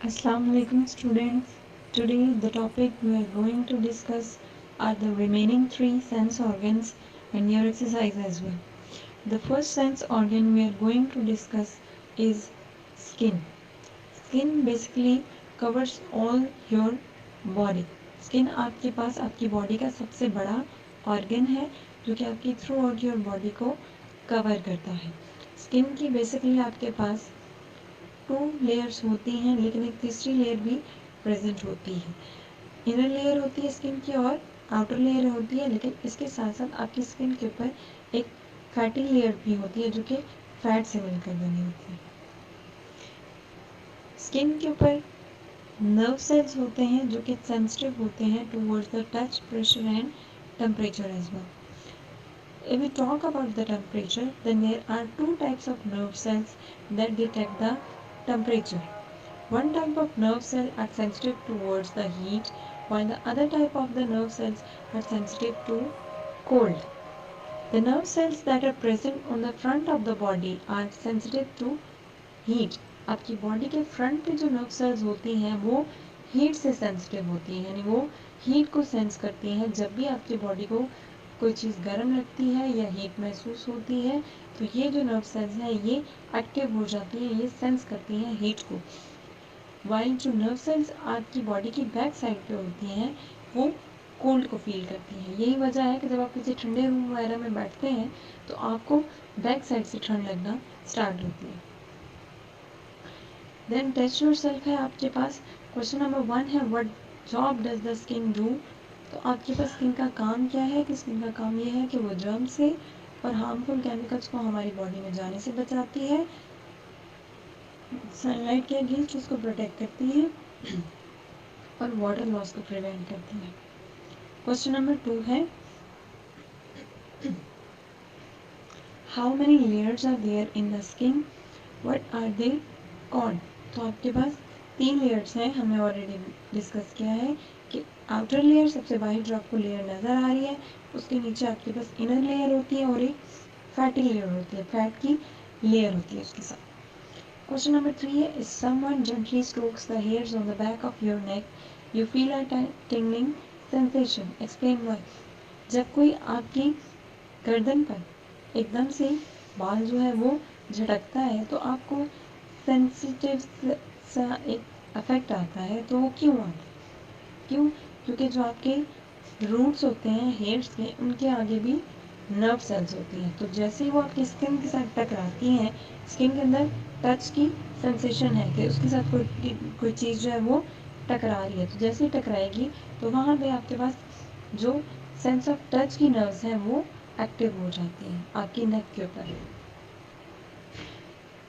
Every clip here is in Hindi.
Assalamu alaikum students. Today the topic we are going to discuss are the remaining three sense organs and your exercise as well. The first sense organ we are going to discuss is skin. Skin basically covers all your body. Skin आपके पास आपकी बॉडी का सबसे बड़ा ऑर्गन है जो कि आपकी थ्रू आउट योर बॉडी को कवर करता है. स्किन की बेसिकली आपके पास टू लेयर्स होती हैं, लेकिन एक तीसरी लेयर भी प्रेजेंट होती है. इनर लेयर होती है स्किन की और आउटर लेयर होती है, लेकिन इसके साथ साथ आपकी स्किन के ऊपर एक फैटी लेयर भी होती है जो कि फैट से मिलकर बनी होती है. स्किन के ऊपर नर्व सेल्स होते हैं जो कि सेंसिटिव होते हैं towards the touch, pressure and temperature as well. If we talk about the temperature, then there are two types of nerve cells that detect the temperature. One type of nerve cell are sensitive towards the heat, while the other type of the nerve cells are sensitive to cold. The nerve cells that are present on the front of the body are sensitive to heat. आपकी बॉडी के फ्रंट पे जो नर्व सेल्स होती हैं वो हीट से सेंसिटिव होती हैं, यानी वो हीट को सेंस करती हैं. जब भी आपकी बॉडी को कोई चीज़ गर्म लगती है या हीट महसूस होती है तो ये जो नर्व सेल्स हैं ये एक्टिव हो जाती हैं, ये सेंस करती हैं हीट को. वाइल जो नर्व सेल्स आपकी बॉडी की बैक साइड पे होती हैं वो कोल्ड को फील करती हैं. यही वजह है कि जब आप किसी ठंडे रूम वगैरह में बैठते हैं तो आपको बैक साइड से ठंड लगना स्टार्ट होती है. देन टेस्ट योरसेल्फ है आपके पास. क्वेश्चन नंबर 1 है what job does the skin do. तो आपके पास स्किन का काम क्या है कि स्किन का काम ये है कि वो जर्म से और हार्मफुल केमिकल्स को हमारी बॉडी में जाने से बचाती है, सनलाइट के अगेंस्ट उसको प्रोटेक्ट करती है और वाटर लॉस को प्रिवेंट करती है. क्वेश्चन नंबर 2 है how many layers are there in the skin, what are they called. तो आपके पास 3 लेयर्स हैं, हमने ऑलरेडी डिस्कस किया है कि आउटर लेयर सबसे बाहर जो आपको लेयर नज़र आ रही है उसके नीचे आपके पास इनर लेयर होती है और एक फैटी लेयर होती है, फैट की लेयर होती है उसके साथ. क्वेश्चन नंबर 3 है if someone gently strokes the hairs on the back of your neck you feel a tingling sensation, explain why. जब कोई आपकी गर्दन पर एकदम से बाल जो है वो झटकता है तो आपको सेंसिटिव सा एक अफेक्ट आता है. तो वो क्यों आता है? क्यों? क्योंकि जो आपके रूट्स होते हैं हेयर्स के उनके आगे भी नर्व सेल्स होती हैं. तो जैसे ही वो आपकी स्किन के साथ टकराती हैं, स्किन के अंदर टच की सेंसेशन है कि उसके साथ कोई चीज़ जो है वो टकरा रही है. तो जैसे ही टकराएगी तो वहाँ पे आपके पास जो सेंस ऑफ टच की नर्व्स हैं वो एक्टिव हो जाती हैं आपकी नेक के ऊपर.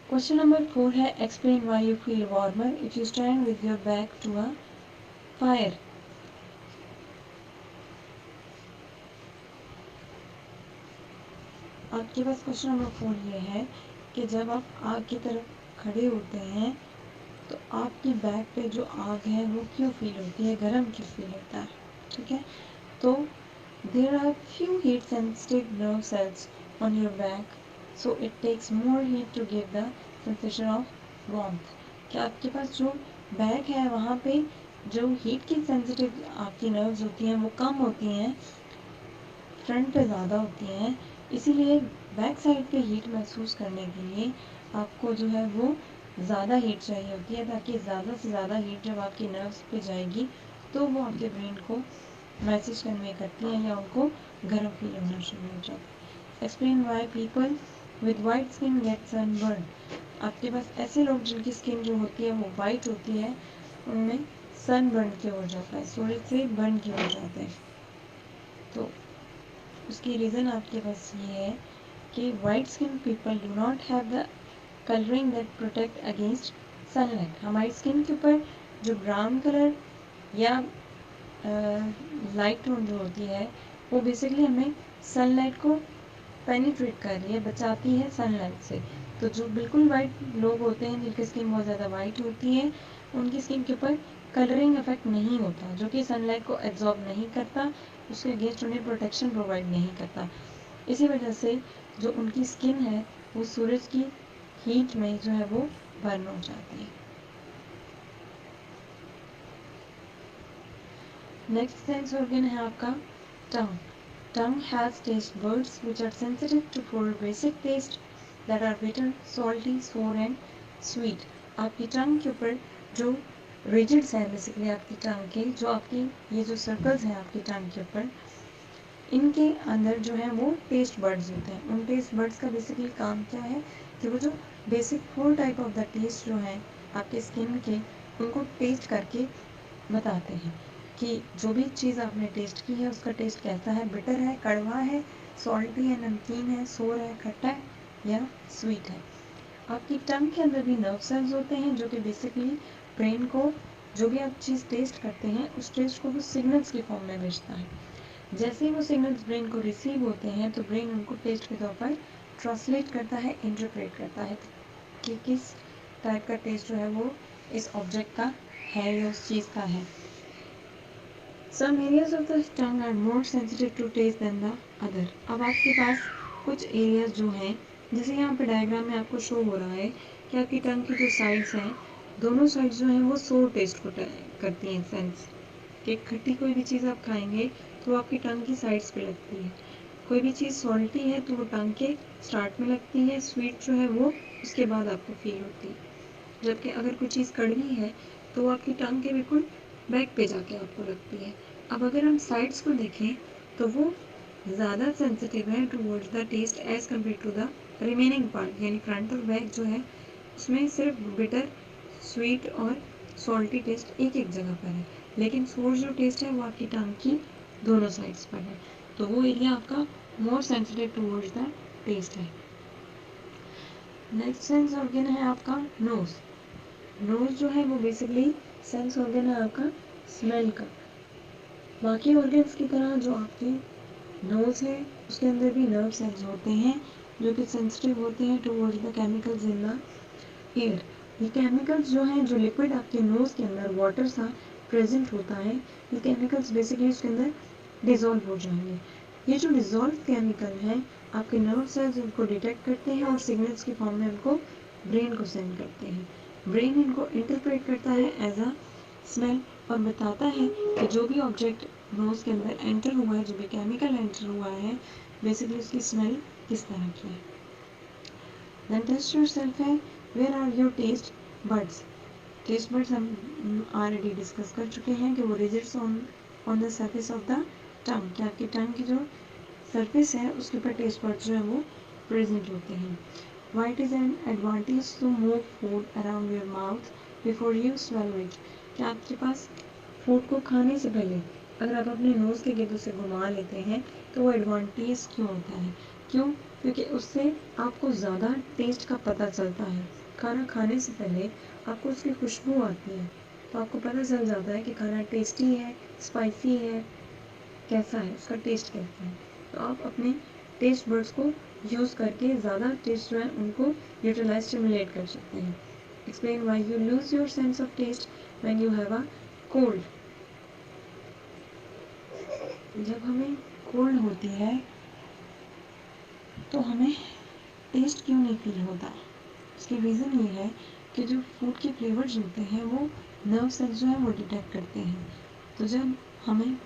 क्वेश्चन नंबर 4 है explain why you feel warmer if you stand with your back to a fire. आपके पास क्वेश्चन नंबर 4 ये है कि जब आप आग की तरफ खड़े होते हैं तो आपकी बैक पे जो आग है वो क्यों फील होती है, गर्म क्यों फील होता है. ठीक है, तो there are few heat sensitive nerve cells on your back so it takes more heat to give the sensation of warmth. कि आपके पास जो बैक है वहाँ पे जो हीट की सेंसिटिव आपकी नर्व्स होती हैं वो कम होती हैं, फ्रंट पे ज़्यादा होती हैं. इसीलिए बैक साइड पे हीट महसूस करने के लिए आपको जो है वो ज़्यादा हीट चाहिए होती है, ताकि ज़्यादा से ज़्यादा हीट जब आपकी नर्व्स पे जाएगी तो वो आपके ब्रेन को मैसेज कन्वे करती है या उनको गर्म फील होना शुरू हो जाता है. Explain why people with white skin get sunburn. आपके पास ऐसे लोग जिनकी स्किन जो होती है वो वाइट होती है उनमें सनबर्न क्यों हो जाता है, सूरज से बर्न क्यों हो जाते हैं. तो उसकी रीज़न आपके पास ये है कि white skin people do not have the colouring that protect against sunlight. हमारी स्किन के ऊपर जो ब्राउन कलर या लाइट टोन जो होती है वो बेसिकली हमें सनलाइट को पेनिट्रेट कर रही है, बचाती है सनलाइट से. तो जो बिल्कुल वाइट लोग होते हैं जिनकी स्किन बहुत ज़्यादा वाइट होती है उनकी स्किन के ऊपर कलरिंग इफेक्ट नहीं होता जो कि सनलाइट को एब्जॉर्ब नहीं करता, उसके अगेंस्ट उन्हें प्रोटेक्शन प्रोवाइड नहीं करता. इसी वजह से जो उनकी स्किन है वो सूरज की हीट में जो है वो बर्न हो जाती है. नेक्स्ट सेंस ऑर्गन है आपका tongue. Tongue has taste buds which are sensitive to 4 basic taste that are bitter, salty, sour and sweet. आपकी टंग के ऊपर जो रिजिड्स है बेसिकली आपकी टंग के, जो आपकी ये जो सर्कल्स हैं आपकी टंग के ऊपर, इनके अंदर जो है वो टेस्ट बर्ड्स होते हैं। उन टेस्ट बर्ड्स का बेसिकली काम क्या है कि वो जो basic 4 type of the taste जो है आपके स्किन के, उनको टेस्ट करके बताते हैं कि जो भी चीज़ आपने टेस्ट की है उसका टेस्ट कैसा है, बिटर है, कड़वा है, सॉल्टी है, नमकीन है, सोर है, खट्टा है या स्वीट है। आपकी टंग के अंदर भी नर्व सेल्स होते हैं जो कि बेसिकली ब्रेन को जो भी आप चीज़ टेस्ट करते हैं उस टेस्ट को वो सिग्नल्स की फॉर्म में भेजता है। जैसे ही वो सिग्नल्स ब्रेन को रिसीव होते हैं तो ब्रेन उनको टेस्ट के तौर पर ट्रांसलेट करता है, इंटरप्रेट करता है कि किस टाइप का टेस्ट जो है वो इस ऑब्जेक्ट का है या उस चीज़ का है। Some areas of the tongue are more sensitive to taste than the other. अब आपके पास कुछ एरियाज जो हैं, जैसे यहाँ पे डायग्राम में आपको शो हो रहा है कि आपकी टंग की जो साइड्स हैं, दोनों साइड्स जो हैं वो सोर टेस्ट को करती हैं सेंस कि खट्टी कोई भी चीज़ आप खाएंगे तो वो आपकी टंग की साइड्स पे लगती है। कोई भी चीज़ सॉल्टी है तो वो टंग के स्टार्ट में लगती है, स्वीट जो है वो उसके बाद आपको फील होती है। जबकि अगर कोई चीज़ कड़वी है तो वो आपकी टंग के बिल्कुल बैक पे जाके आपको लगती है। अब अगर हम साइड्स को देखें तो वो ज़्यादा सेंसिटिव है towards the taste as compare to the remaining part, यानी फ्रंट और बैक जो है उसमें सिर्फ बिटर, स्वीट और सॉल्टी टेस्ट एक एक जगह पर है, लेकिन सोर जो टेस्ट है वो आपकी टंग की दोनों साइड्स पर है। तो वो एरिया आपका more sensitive towards the taste है। नेक्स्ट सेंस ऑर्गन है आपका नोज। नोज जो है वो बेसिकली सेंस ऑर्गन है आपका स्मेल का। बाकी ऑर्गन्स की तरह जो आपके नोज है उसके अंदर भी नर्व सेल्स होते हैं जो कि सेंसिटिव होते हैं towards the chemicals in the air. ये केमिकल्स जो हैं, जो लिक्विड आपके नोज के अंदर वाटर सा प्रेजेंट होता है, ये केमिकल्स बेसिकली उसके अंदर डिजोल्व हो जाएंगे। ये जो डिजोल्व केमिकल हैं आपके नर्व सेल्स इनको डिटेक्ट करते हैं और सिग्नल्स की फॉर्म में उनको ब्रेन को सेंड करते हैं। ब्रेन इनको इंटरप्रेट करता है एज अ स्मेल और बताता है कि जो भी ऑब्जेक्ट नोज के अंदर एंटर हुआ है, जो भी केमिकल एंटर हुआ है, बेसिकली उसकी स्मेल किस तरह की है। देन टेस्ट योरसेल्फ है, where are your taste buds. Taste buds हम ऑलरेडी डिस्कस कर चुके हैं कि वो ridges on the surface of the tongue, कि आपकी टंग की जो सरफेस है उसके ऊपर टेस्ट बड्स जो है वो प्रेजेंट होते हैं। Why it is an advantage to move food around your mouth before you swallow it? कि आपके पास फूड को खाने से पहले अगर आप अपने नोज़ के गेटों से घुमा लेते हैं तो वो एडवांटेज क्यों होता है? क्यों? क्योंकि उससे आपको ज़्यादा टेस्ट का पता चलता है। खाना खाने से पहले आपको उसकी खुशबू आती है तो आपको पता चल जाता है कि खाना टेस्टी है, स्पाइसी है, कैसा है, उसका टेस्ट कैसा है। तो आप अपने टेस्ट बड्स को यूज़ करके ज़्यादा टेस्ट जो है उनको यूटिलाइज स्टिमुलेट कर सकते हैं। Explain why you lose your sense of taste when you have a cold. जब हमें कोल्ड होती है तो हमें टेस्ट क्यों नहीं फील होता? इसकी रीज़न ये है कि जो फूड के फ्लेवर्स होते हैं वो नर्व सेल्स जो है वो डिटेक्ट करते हैं। तो जब हमें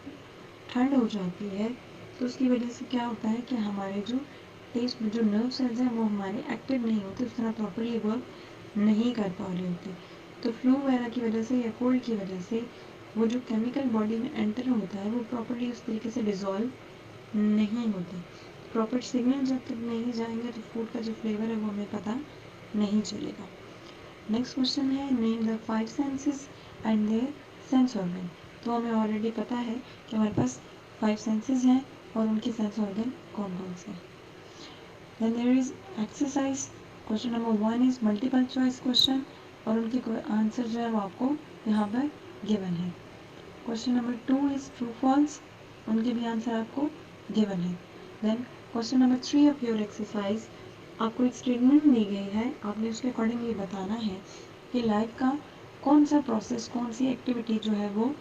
ठंड हो जाती है तो उसकी वजह से क्या होता है कि हमारे जो टेस्ट में जो नर्व सेल्स हैं वो हमारे एक्टिव नहीं होते, उस तरह प्रॉपरली वर्क नहीं कर पा रहे होते। तो फ्लू वगैरह की वजह से या कोल्ड की वजह से वो जो केमिकल बॉडी में एंटर होता है वो प्रॉपरली उस तरीके से डिज़ोल्व नहीं होते। प्रॉपर सिग्नल जब तक नहीं जाएंगे तो फूड का जो फ्लेवर है वो हमें पता नहीं चलेगा। नेक्स्ट क्वेश्चन है, name the 5 senses and their sense organ. तो हमें ऑलरेडी पता है कि हमारे पास 5 सेंसेस हैं और उनके सेंस ऑर्गन कौन कौन से हैं। Then there is exercise. Question number 1 is multiple choice question और उनके आंसर जो है वो आपको यहाँ पर गिवन है। Question number 2 is true false, उनके भी आंसर आपको गिवन है। Then question number 3 of your exercise, आपको एक स्टेटमेंट दी गई है, आपने उसके अकॉर्डिंगली बताना है कि लाइफ का कौन सा प्रोसेस, कौन सी एक्टिविटी जो है वो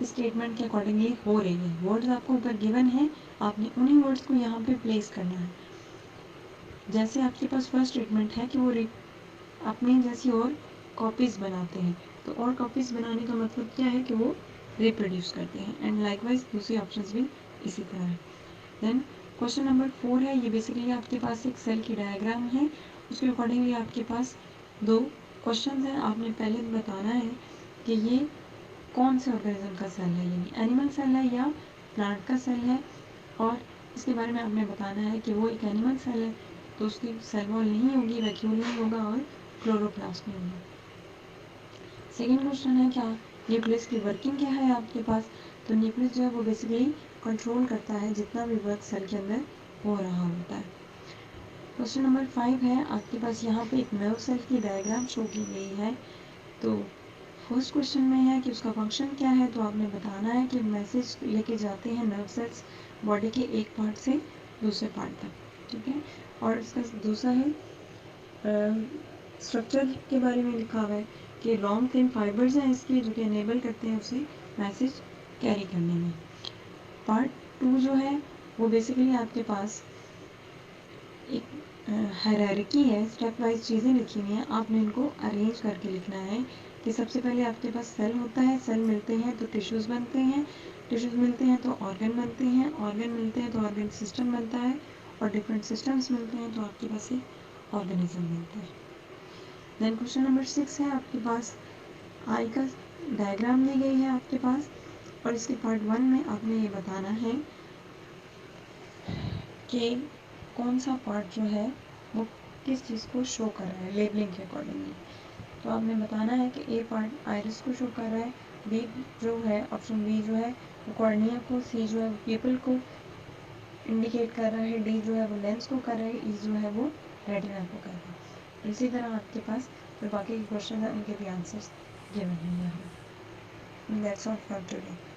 स्टेटमेंट के अकॉर्डिंगली हो रही है। वर्ड्स आपको ऊपर गिवन है, आपने उन्हीं वर्ड्स को यहाँ पे प्लेस करना है। जैसे आपके पास फर्स्ट स्टेटमेंट है कि वो अपनी जैसी और कॉपीज़ बनाते हैं, तो और कॉपीज़ बनाने का मतलब क्या है कि वो रिप्रोड्यूस करते हैं। एंड लाइकवाइज दूसरे ऑप्शंस भी इसी तरह है। देन क्वेश्चन नंबर 4 है, ये बेसिकली आपके पास एक सेल की डायग्राम है, उसके अकॉर्डिंगली आपके पास 2 क्वेश्चन हैं। आपने पहले बताना है कि ये कौन से ऑर्गेनिज्म का सेल है, यानी एनिमल सेल है या प्लांट का सेल है, और इसके बारे में आपने बताना है कि वो एक एनिमल सेल है तो उसकी सेल वॉल नहीं होगी, वैक्यूल नहीं होगा और क्लोरोप्लास्ट नहीं होगा। सेकेंड क्वेश्चन है, क्या न्यूक्लियस की वर्किंग क्या है आपके पास, तो न्यूक्लियस जो है वो बेसिकली कंट्रोल करता है जितना भी वर्क सेल के अंदर हो रहा होता है। क्वेश्चन नंबर 5 है, आपके पास यहाँ पे एक नर्व सेल की डायग्राम शो की गई है। तो फर्स्ट क्वेश्चन में है कि उसका फंक्शन क्या है, तो आपने बताना है कि मैसेज लेके जाते हैं नर्व सेल्स बॉडी के एक पार्ट से दूसरे पार्ट तक, ठीक है। और इसका दूसरा है स्ट्रक्चर के बारे में लिखा हुआ है कि लॉन्ग थिन फाइबर्स हैं इसके जो कि इनेबल करते हैं उसे मैसेज कैरी करने में। पार्ट 2 जो है वो बेसिकली आपके पास एक हायरार्की है, स्टेप वाइज चीज़ें लिखी हुई हैं, आपने इनको अरेंज करके लिखना है कि सबसे पहले आपके पास सेल होता है, सेल मिलते हैं तो टिश्यूज़ बनते हैं, टिश्यूज़ मिलते हैं तो ऑर्गन बनते हैं, ऑर्गन मिलते हैं तो ऑर्गन सिस्टम बनता है, और डिफरेंट सिस्टम्स मिलते हैं तो आपके पास एक ऑर्गेनिज्म मिलता है। देन क्वेश्चन नंबर 6 है, आपके पास आई का डायग्राम दी गई है आपके पास, और इसके पार्ट 1 में आपने ये बताना है कि कौन सा पार्ट जो है वो किस चीज़ को शो कर रहा है लेबलिंग के अकॉर्डिंगली। तो आपने बताना है कि ए पार्ट आइरिस को शो कर रहा है, बी जो है ऑप्शन बी जो है वो कॉर्निया को, सी जो है वो पीपल को इंडिकेट कर रहा है, डी जो है वो लेंस को कर रहा है, ई जो है वो रेटिना को कर रहा है। इसी तरह आपके पास जो बाकी के क्वेश्चन है उनके भी आंसर्स गिवन हैं यहाँ। That's all for today.